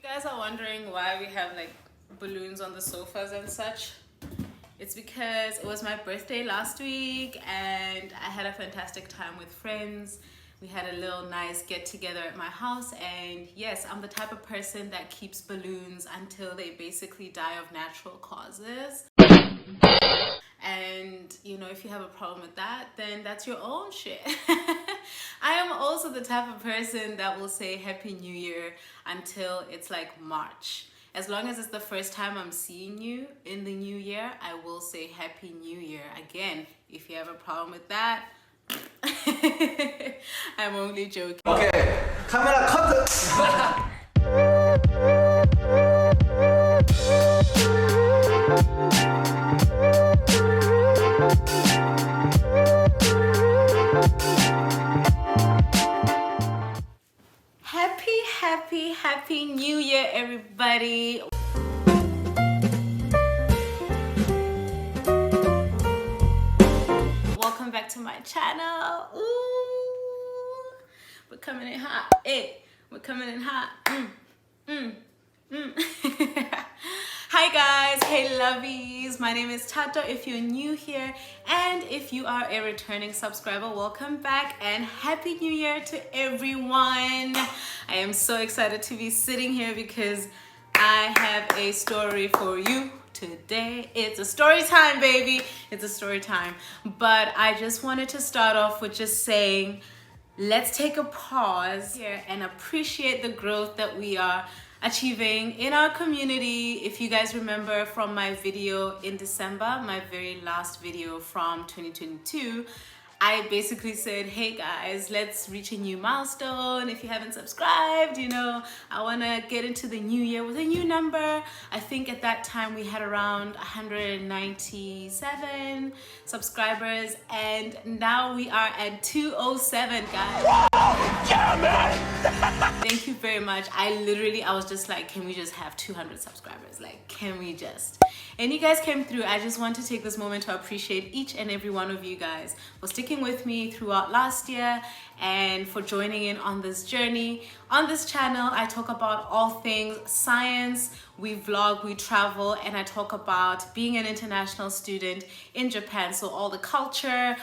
Guys are wondering why we have like balloons on the sofas and such. It's because it was my birthday last week and I had a fantastic time with friends. We had a little nice get together at my house, and yes, I'm the type of person that keeps balloons until they basically die of natural causes. And you know, if you have a problem with that, then that's your own shit. I am also the type of person that will say Happy New Year until it's like March. As long as it's the first time I'm seeing you in the new year, I will say Happy New Year. Again, if you have a problem with that, I'm only joking. Okay, camera cut. Happy New Year, everybody. Welcome back to my channel. Ooh, we're coming in hot. Hey, we're coming in hot. Hi guys, hey lovies, my name is Tato if you're new here, and if you are a returning subscriber, welcome back and Happy New Year to everyone. I am so excited to be sitting here because I have a story for you today. It's a story time, baby. It's a story time. But I just wanted to start off with just saying, let's take a pause here and appreciate the growth that we are achieving in our community. If you guys remember from my video in December, my very last video from 2022, I basically said, hey guys, let's reach a new milestone. If you haven't subscribed, you know, I want to get into the new year with a new number. I think at that time we had around 197 subscribers, and now we are at 207, guys. Thank you very much. I was just like, can we just have 200 subscribers? Like, can we just? And you guys came through. I just want to take this moment to appreciate each and every one of you guys for sticking with me throughout last year and for joining in on this journey. On this channel, I talk about all things science. We vlog, we travel, and I talk about being an international student in Japan. So all the culture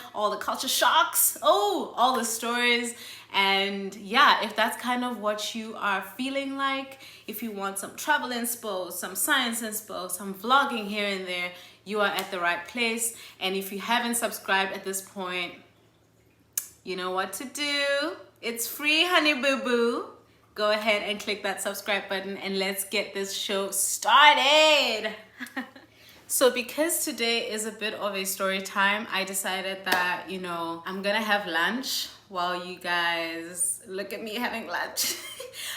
shocks, all the stories. And yeah, if that's kind of what you are feeling like, if you want some travel inspo, some science inspo, some vlogging here and there, you are at the right place. And if you haven't subscribed at this point, you know what to do. It's free, honey boo boo. Go ahead and click that subscribe button and let's get this show started. So because today is a bit of a story time, I decided that, you know, I'm gonna have lunch while you guys look at me having lunch.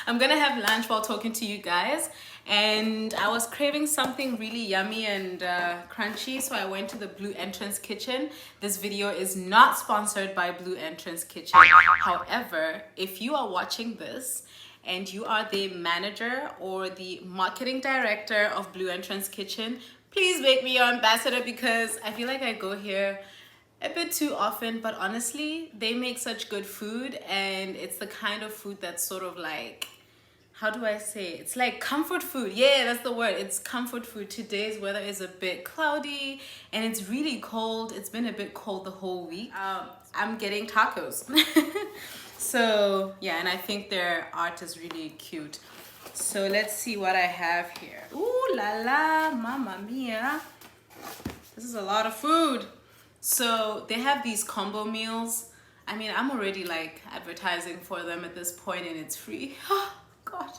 I'm gonna have lunch while talking to you guys, and I was craving something really yummy and crunchy, so I went to the Blue Entrance Kitchen. This video is not sponsored by Blue Entrance Kitchen. However, if you are watching this and you are the manager or the marketing director of Blue Entrance Kitchen, please make me your ambassador, because I feel like I go here a bit too often. But honestly, they make such good food, and it's the kind of food that's sort of like, how do I say, it's like comfort food. Yeah, that's the word. It's comfort food. Today's weather is a bit cloudy and it's really cold. It's been a bit cold the whole week. I'm getting tacos. So yeah, and I think their art is really cute. So let's see what I have here. Ooh la la, mamma mia. This is a lot of food. So they have these combo meals. I mean, I'm already like advertising for them at this point, and it's free. Oh God.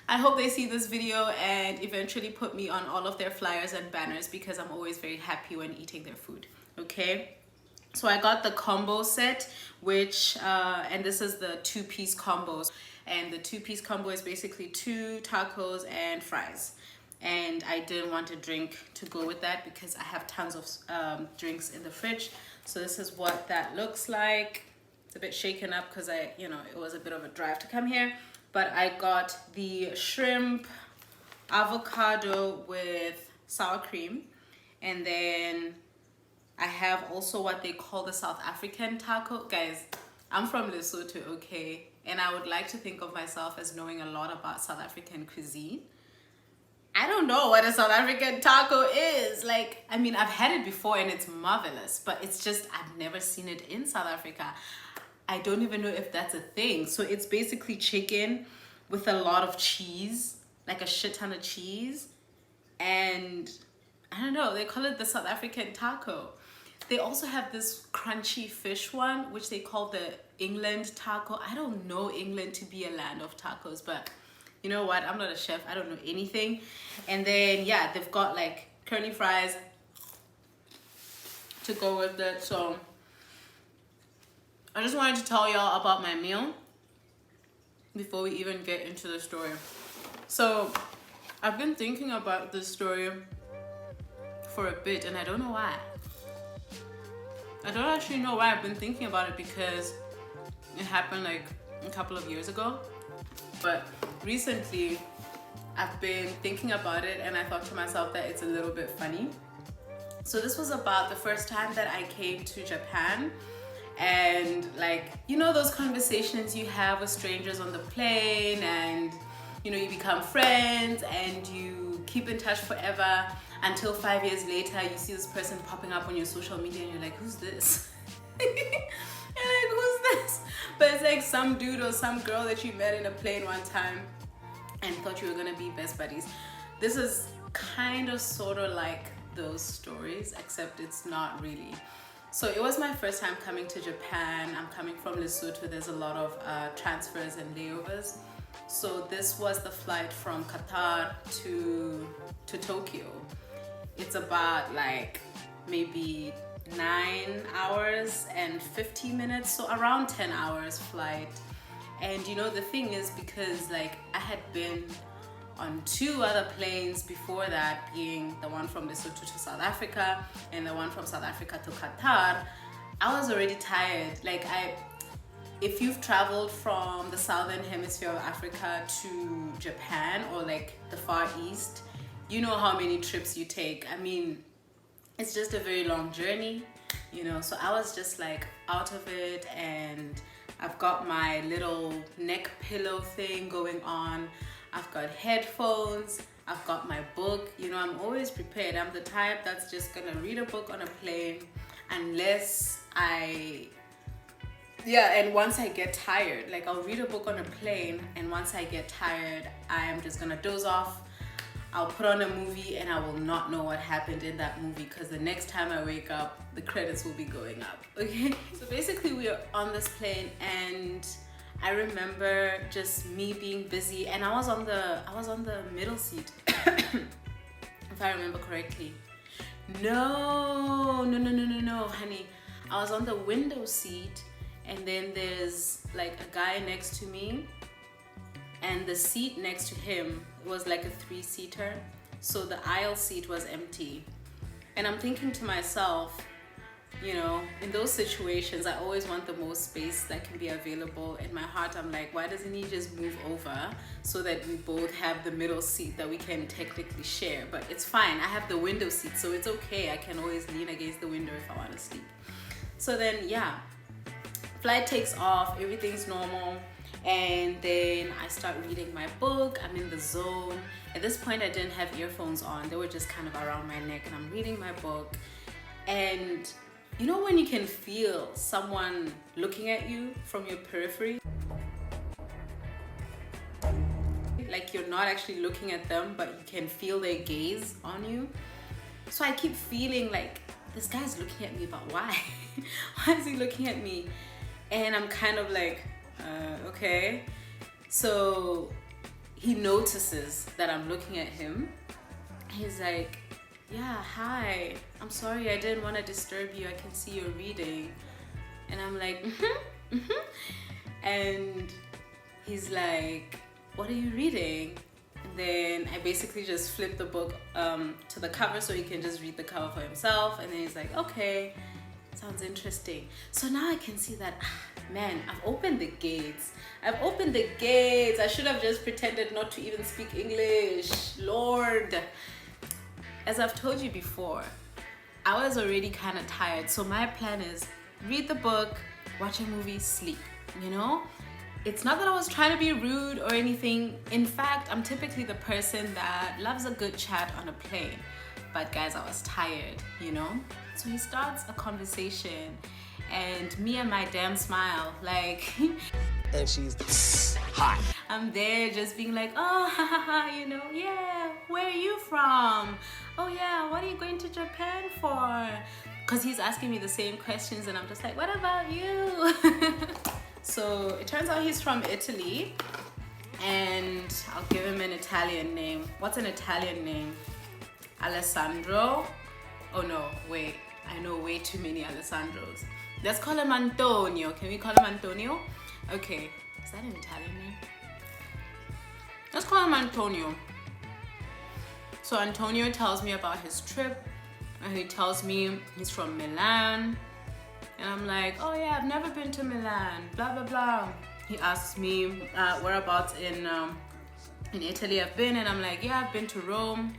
I hope they see this video and eventually put me on all of their flyers and banners, because I'm always very happy when eating their food. Okay. So I got the combo set, which, and this is the 2-piece combos. And the 2-piece combo is basically 2 tacos and fries. And I didn't want a drink to go with that because I have tons of drinks in the fridge. So this is what that looks like. It's a bit shaken up because it was a bit of a drive to come here. But I got the shrimp avocado with sour cream. And then I have also what they call the South African taco. Guys, I'm from Lesotho, okay? and I would like to think of myself as knowing a lot about South African cuisine. I don't know what a South African taco is. Like, I mean, I've had it before and it's marvelous, but it's just, I've never seen it in South Africa. I don't even know if that's a thing. So it's basically chicken with a lot of cheese, like a shit ton of cheese. And I don't know, they call it the South African taco. They also have this crunchy fish one, which they call the England taco. I don't know England to be a land of tacos, but you know what? I'm not a chef. I don't know anything. And then, yeah, they've got like curly fries to go with it. So I just wanted to tell y'all about my meal before we even get into the story. So I've been thinking about this story for a bit and I don't know why. I don't actually know why I've been thinking about it, because it happened like a couple of years ago. But recently I've been thinking about it and I thought to myself that it's a little bit funny. So this was about the first time that I came to Japan, and like, you know, those conversations you have with strangers on the plane, and you know, you become friends and you keep in touch forever until 5 years later you see this person popping up on your social media and you're like, who's this? You're like, who's this? But it's like some dude or some girl that you met in a plane one time and thought you were gonna be best buddies. This is kind of sort of like those stories, except it's not really. So it was my first time coming to Japan. I'm coming from Lesotho. There's a lot of transfers and layovers. So this was the flight from Qatar to Tokyo. It's about like maybe 9 hours and 50 minutes, so around 10 hours flight. And you know, the thing is, because like I had been on 2 other planes before that, being the one from Lesotho to South Africa and the one from South Africa to Qatar, I was already tired. Like, if you've traveled from the southern hemisphere of Africa to Japan or like the Far East, you know how many trips you take. I mean, it's just a very long journey, you know. So I was just like out of it, and I've got my little neck pillow thing going on. I've got headphones, I've got my book. You know, I'm always prepared. I'm the type that's just gonna read a book on a plane unless and once I get tired. Like, I'll read a book on a plane, and once I get tired, I'm just gonna doze off. I'll put on a movie and I will not know what happened in that movie, because the next time I wake up, the credits will be going up, okay? So basically we are on this plane, and I remember just me being busy, and I was on the middle seat, if I remember correctly. No, honey. I was on the window seat, and then there's like a guy next to me, and the seat next to him was like a 3-seater, so the aisle seat was empty. And I'm thinking to myself, you know, in those situations, I always want the most space that can be available. In my heart, I'm like, why doesn't he just move over so that we both have the middle seat that we can technically share? But it's fine, I have the window seat, so it's okay. I can always lean against the window if I want to sleep. So then, yeah, flight takes off, everything's normal. And then I start reading my book. I'm in the zone. At this point, I didn't have earphones on. They were just kind of around my neck, and I'm reading my book. And you know when you can feel someone looking at you from your periphery? Like, you're not actually looking at them, but you can feel their gaze on you. So I keep feeling like, this guy's looking at me, but why? Why is he looking at me? And I'm kind of like, okay. So he notices that I'm looking at him. He's like, yeah, hi, I'm sorry, I didn't want to disturb you. I can see you're reading. And I'm like, And he's like, what are you reading? And then I basically just flip the book to the cover so he can just read the cover for himself. And then he's like, okay, sounds interesting. So now I can see that, man, I've opened the gates. I should have just pretended not to even speak English. Lord. As I've told you before, I was already kind of tired. So my plan is read the book, watch a movie, sleep, you know? it's not that I was trying to be rude or anything. In fact, I'm typically the person that loves a good chat on a plane. But guys, I was tired, you know? So he starts a conversation and me and my damn smile, like, And she's hot. I'm there just being like, oh, ha ha ha, you know, yeah, where are you from? Oh yeah, what are you going to Japan for? Because he's asking me the same questions and I'm just like, what about you? So it turns out he's from Italy and I'll give him an Italian name. What's an Italian name? Alessandro? Oh no, wait, I know way too many Alessandros. Let's call him Antonio. Can we call him Antonio? Okay, is that an Italian name? Let's call him Antonio. So Antonio tells me about his trip and he tells me he's from Milan. And I'm like, oh yeah, I've never been to Milan, blah, blah, blah. He asks me whereabouts in Italy I've been, and I'm like, yeah, I've been to Rome.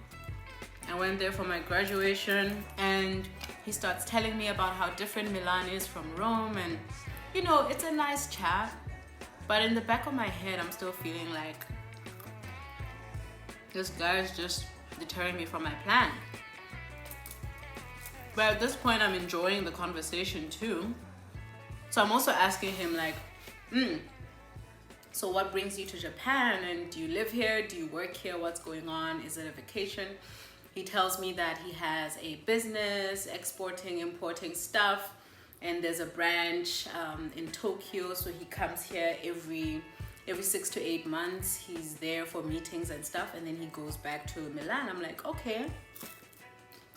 I went there for my graduation, and he starts telling me about how different Milan is from Rome, and you know, it's a nice chat. But in the back of my head, I'm still feeling like this guy is just deterring me from my plan. But at this point, I'm enjoying the conversation too. So I'm also asking him like, so what brings you to Japan? And do you live here? Do you work here? What's going on? Is it a vacation? He tells me that he has a business exporting, importing stuff. And there's a branch in Tokyo. So he comes here every 6 to 8 months. He's there for meetings and stuff. And then he goes back to Milan. I'm like, okay,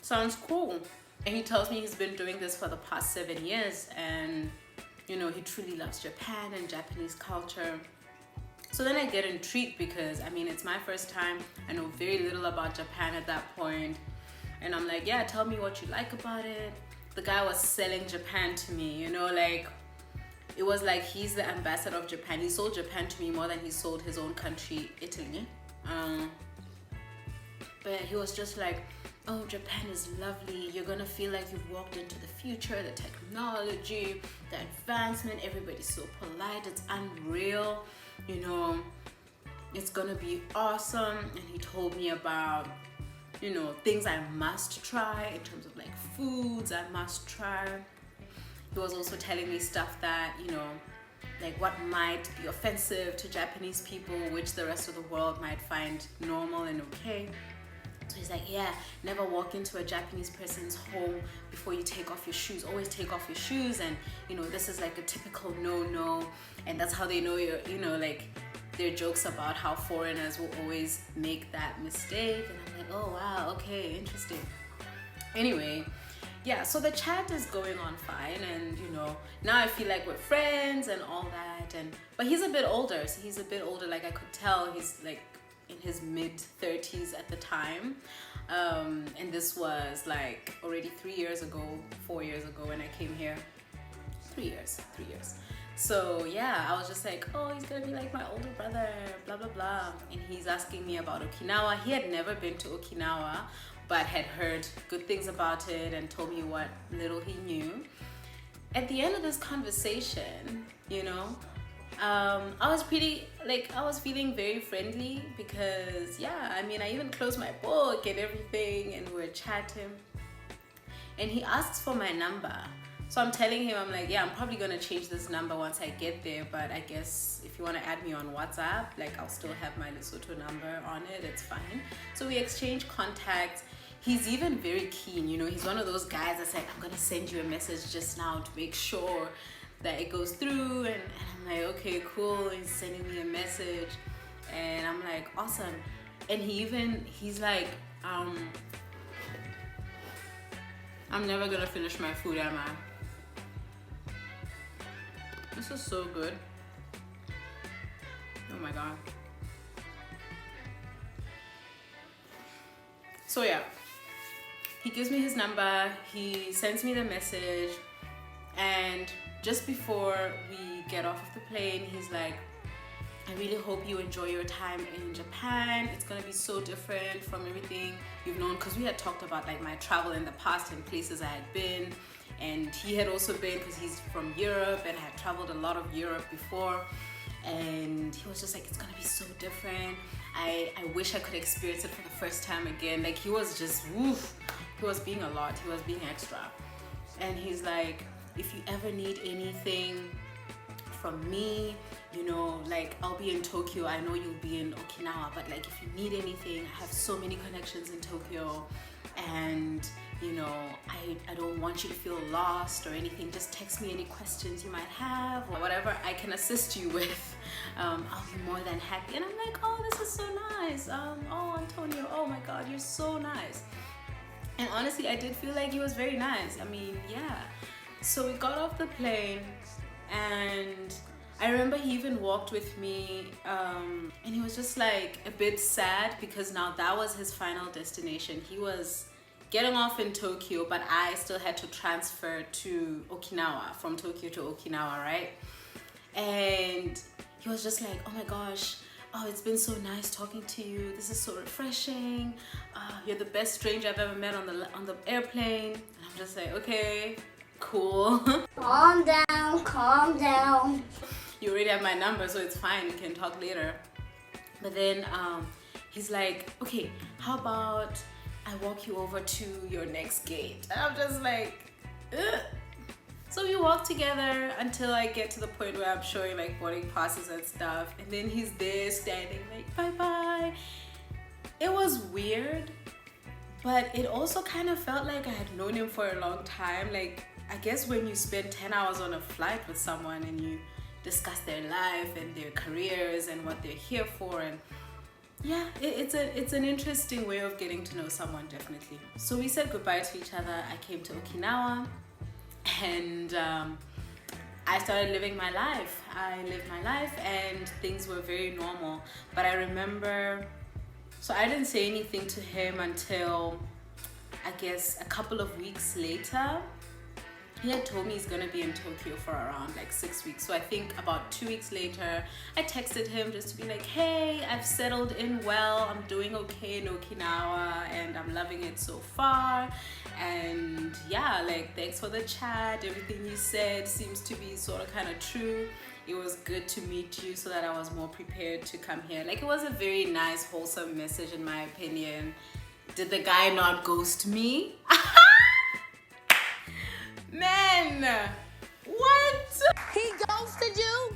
sounds cool. And he tells me he's been doing this for the past 7 years and, you know, he truly loves Japan and Japanese culture. So then I get intrigued because, I mean, it's my first time. I know very little about Japan at that point. And I'm like, yeah, tell me what you like about it. The guy was selling Japan to me, you know, like, it was like he's the ambassador of Japan. He sold Japan to me more than he sold his own country, Italy. But he was just like, oh, Japan is lovely. You're gonna feel like you've walked into the future, the technology, the advancement. Everybody's so polite. It's unreal. You know, it's gonna be awesome. And he told me about, you know, things I must try in terms of like foods I must try. He was also telling me stuff that, you know, like what might be offensive to Japanese people, which the rest of the world might find normal and okay. So he's like, yeah, never walk into a Japanese person's home before you take off your shoes. Always take off your shoes. And, you know, this is like a typical no-no. And that's how they know you're, you know, like there are jokes about how foreigners will always make that mistake. And I'm like, oh, wow, okay, interesting. Anyway, yeah, so the chat is going on fine. And, you know, now I feel like we're friends and all that. But he's a bit older. So he's a bit older. Like I could tell he's like in his mid-30s at the time, and this was like already 3 years ago, 4 years ago when I came here. 3 years. So yeah, I was just like, oh, he's gonna be like my older brother, blah blah blah. And he's asking me about Okinawa. He had never been to Okinawa, but had heard good things about it and told me what little he knew. At the end of this conversation, you know, I was feeling very friendly because, yeah, I mean, I even closed my book and everything and we were chatting. And he asks for my number. So I'm telling him, I'm like, yeah, I'm probably going to change this number once I get there. But I guess if you want to add me on WhatsApp, like I'll still have my Lesotho number on it. It's fine. So we exchange contacts. He's even very keen, you know, he's one of those guys that's like, I'm going to send you a message just now to make sure that it goes through. And I'm like, okay, cool. He's sending me a message and I'm like, awesome. And he's like, I'm never gonna finish my food, am I? This is so good. Oh my god. So yeah, he gives me his number, he sends me the message, and just before we get off of the plane, he's like, I really hope you enjoy your time in Japan. It's gonna be so different from everything you've known, because we had talked about like my travel in the past and places I had been, and he had also been, because he's from Europe and had traveled a lot of Europe before. and he was just like, it's gonna be so different. I wish I could experience it for the first time again. Like, he was just, woof, he was being a lot, he was being extra. And he's like, if you ever need anything from me, you know, like, I'll be in Tokyo, I know you'll be in Okinawa, but like, if you need anything, I have so many connections in Tokyo, and you know, I don't want you to feel lost or anything. Just text me any questions you might have, or whatever I can assist you with. I'll be more than happy. And I'm like, oh, this is so nice. Oh, Antonio, oh my God, you're so nice. And honestly, I did feel like he was very nice. I mean, yeah. So we got off the plane, and I remember he even walked with me, and he was just like a bit sad because now that was his final destination. He was getting off in Tokyo, but I still had to transfer to Okinawa, from Tokyo to Okinawa, right? And he was just like, oh my gosh, oh, it's been so nice talking to you. This is so refreshing. You're the best stranger I've ever met on the airplane. And I'm just like, okay, cool. Calm down, calm down. You already have my number, so it's fine. We can talk later. But then he's like, okay, how about I walk you over to your next gate? And I'm just like, ugh. So we walk together until I get to the point where I'm showing like boarding passes and stuff. And then he's there standing like, bye-bye. It was weird, but it also kind of felt like I had known him for a long time. Like, I guess when you spend 10 hours on a flight with someone and you discuss their life and their careers and what they're here for, and yeah, it's an interesting way of getting to know someone, definitely. So we said goodbye to each other. I came to Okinawa, and I started living my life. I lived my life, and things were very normal. But I remember, so I didn't say anything to him until, I guess, a couple of weeks later. He had told me he's gonna be in Tokyo for around like 6 weeks. So I think about 2 weeks later, I texted him just to be like, hey, I've settled in well. I'm doing okay in Okinawa and I'm loving it so far. And yeah, like, thanks for the chat. Everything you said seems to be sort of kind of true. It was good to meet you so that I was more prepared to come here. Like, it was a very nice, wholesome message in my opinion. Did the guy not ghost me? Man, what? He ghosted you?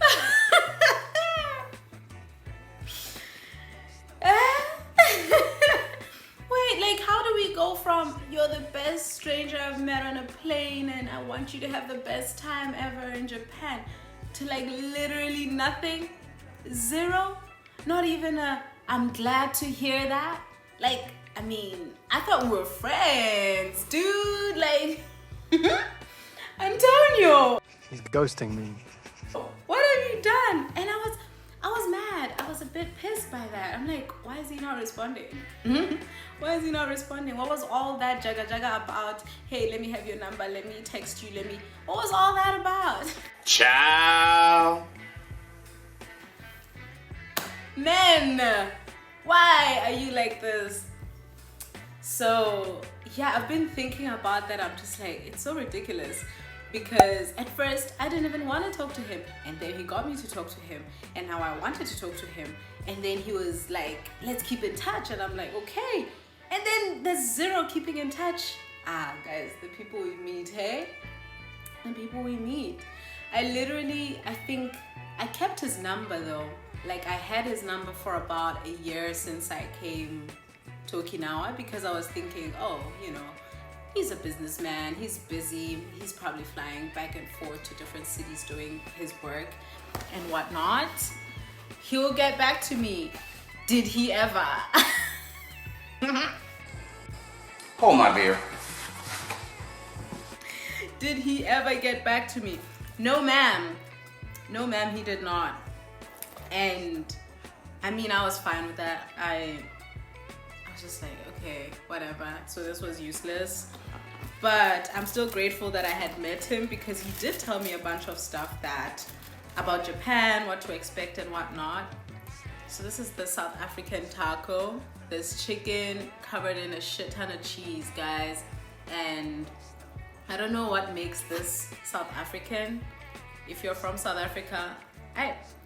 Wait, like, how do we go from you're the best stranger I've met on a plane and I want you to have the best time ever in Japan to like literally nothing? Zero? Not even a I'm glad to hear that? Like, I mean, I thought we were friends, dude. Like, Antonio, He's ghosting me. what have you done? And I was mad. I was a bit pissed by that. I'm like, why is he not responding? Why is he not responding? What was all that jaga jaga about? Hey, let me have your number. Let me text you. What was all that about? Ciao. Men, why are you like this? So yeah, I've been thinking about that. I'm just like, it's so ridiculous. Because at first I didn't even want to talk to him, and then he got me to talk to him, and now I wanted to talk to him, and then he was like, let's keep in touch, and I'm like, okay. And then there's zero keeping in touch. Guys, the people we meet, hey? The people we meet. I think I kept his number though. Like, I had his number for about a year since I came to Okinawa, because I was thinking, oh, you know, he's a businessman, he's busy, he's probably flying back and forth to different cities doing his work and whatnot. He'll get back to me. Did he ever? Hold my beer. Did he ever get back to me? No, ma'am. No, ma'am, he did not. And I mean, I was fine with that. I was just like, okay, whatever. So this was useless. But I'm still grateful that I had met him, because he did tell me a bunch of stuff about Japan, what to expect and whatnot. So this is the South African taco. There's chicken covered in a shit ton of cheese, guys. And I don't know what makes this South African. If you're from South Africa,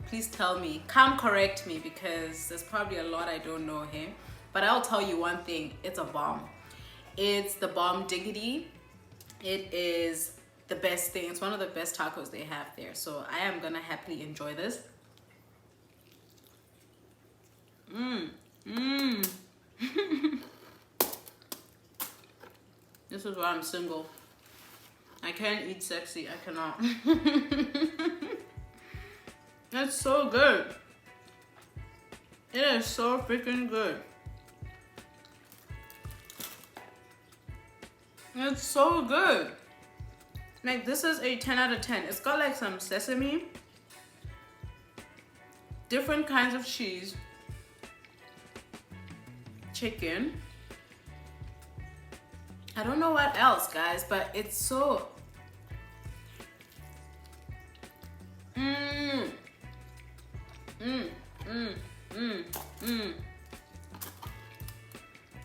Please tell me, come correct me, because there's probably a lot I don't know here. But I'll tell you one thing, it's a bomb. It's the bomb diggity. It is the best thing. It's one of the best tacos they have there. So I am gonna happily enjoy this. This is why I'm single. I can't eat sexy, I cannot. It's so good. It is so freaking good. It's so good. Like, this is a 10 out of 10. It's got like some sesame, different kinds of cheese, chicken. I don't know what else, guys, but it's so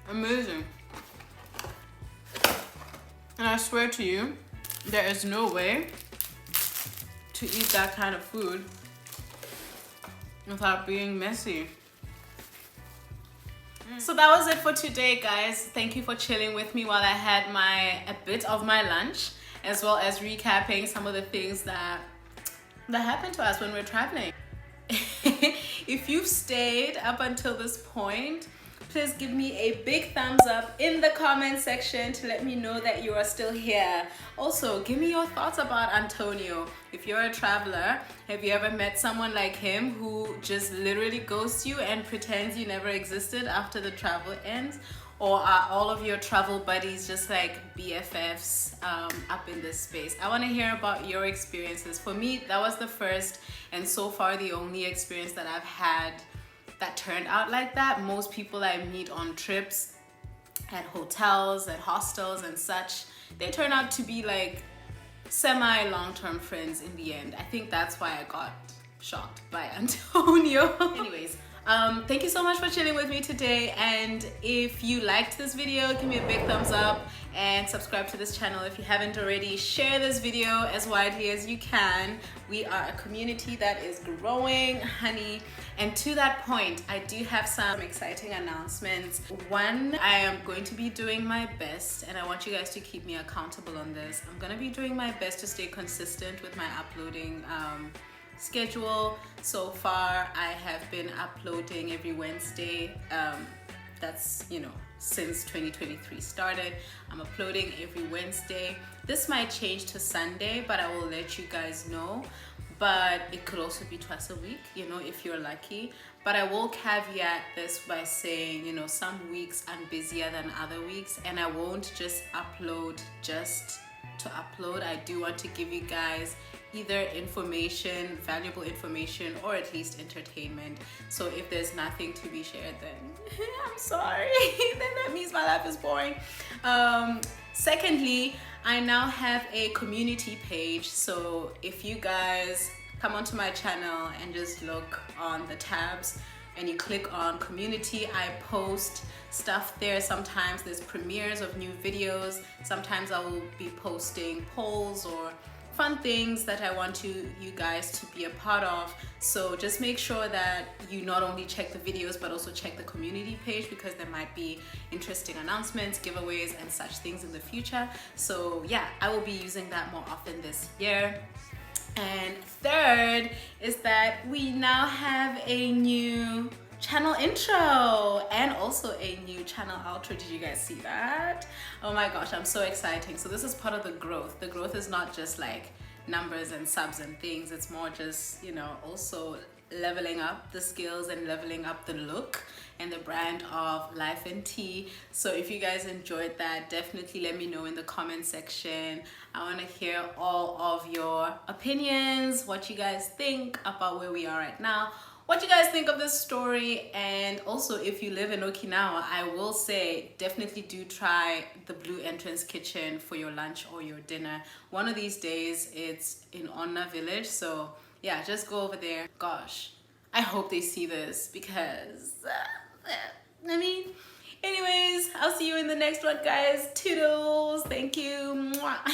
amazing. And I swear to you, there is no way to eat that kind of food without being messy. So that was it for today, guys. Thank you for chilling with me while I had a bit of my lunch, as well as recapping some of the things that happened to us when we're traveling. If you've stayed up until this point, please give me a big thumbs up in the comment section to let me know that you are still here. Also, give me your thoughts about Antonio. If you're a traveler, have you ever met someone like him who just literally ghosts you and pretends you never existed after the travel ends? Or are all of your travel buddies just like BFFs up in this space? I want to hear about your experiences. For me, that was the first and so far the only experience that I've had that turned out like that. Most people I meet on trips, at hotels, at hostels and such, they turn out to be like semi long-term friends in the end. I think that's why I got shocked by Antonio. Anyways, thank you so much for chilling with me today, and if you liked this video, give me a big thumbs up and subscribe to this channel if you haven't already. Share this video as widely as you can. We are a community that is growing, honey. And to that point, I do have some exciting announcements. One, I am going to be doing my best, and I want you guys to keep me accountable on this. I'm gonna be doing my best to stay consistent with my uploading schedule. So far, I have been uploading every Wednesday. That's, you know, since 2023 started. I'm uploading every Wednesday. This might change to Sunday, but I will let you guys know. But it could also be twice a week, you know, if you're lucky. But I will caveat this by saying, you know, some weeks I'm busier than other weeks, and I won't just upload just to upload. I do want to give you guys either information, valuable information, or at least entertainment. So if there's nothing to be shared, then I'm sorry. Then that means my life is boring. Secondly, I now have a community page. So if you guys come onto my channel and just look on the tabs and you click on community, I post stuff there. Sometimes there's premieres of new videos. Sometimes I will be posting polls or fun things that I want you guys to be a part of. So just make sure that you not only check the videos but also check the community page, because there might be interesting announcements, giveaways and such things in the future. So yeah, I will be using that more often this year. And third is that we now have a new channel intro and also a new channel outro. Did you guys see that? Oh my gosh, I'm so exciting. So this is part of the growth. The growth is not just like numbers and subs and things. It's more just, you know, also leveling up the skills and leveling up the look and the brand of Life and Tea. So if you guys enjoyed that, definitely let me know in the comment section. I want to hear all of your opinions, what you guys think about where we are right now, what you guys think of this story. And also, if you live in Okinawa, I will say definitely do try the Blue Entrance Kitchen for your lunch or your dinner. One of these days it's in Onna Village, so yeah, just go over there. Gosh, I hope they see this, because I mean, anyways, I'll see you in the next one, guys. Toodles. Thank you. Mwah.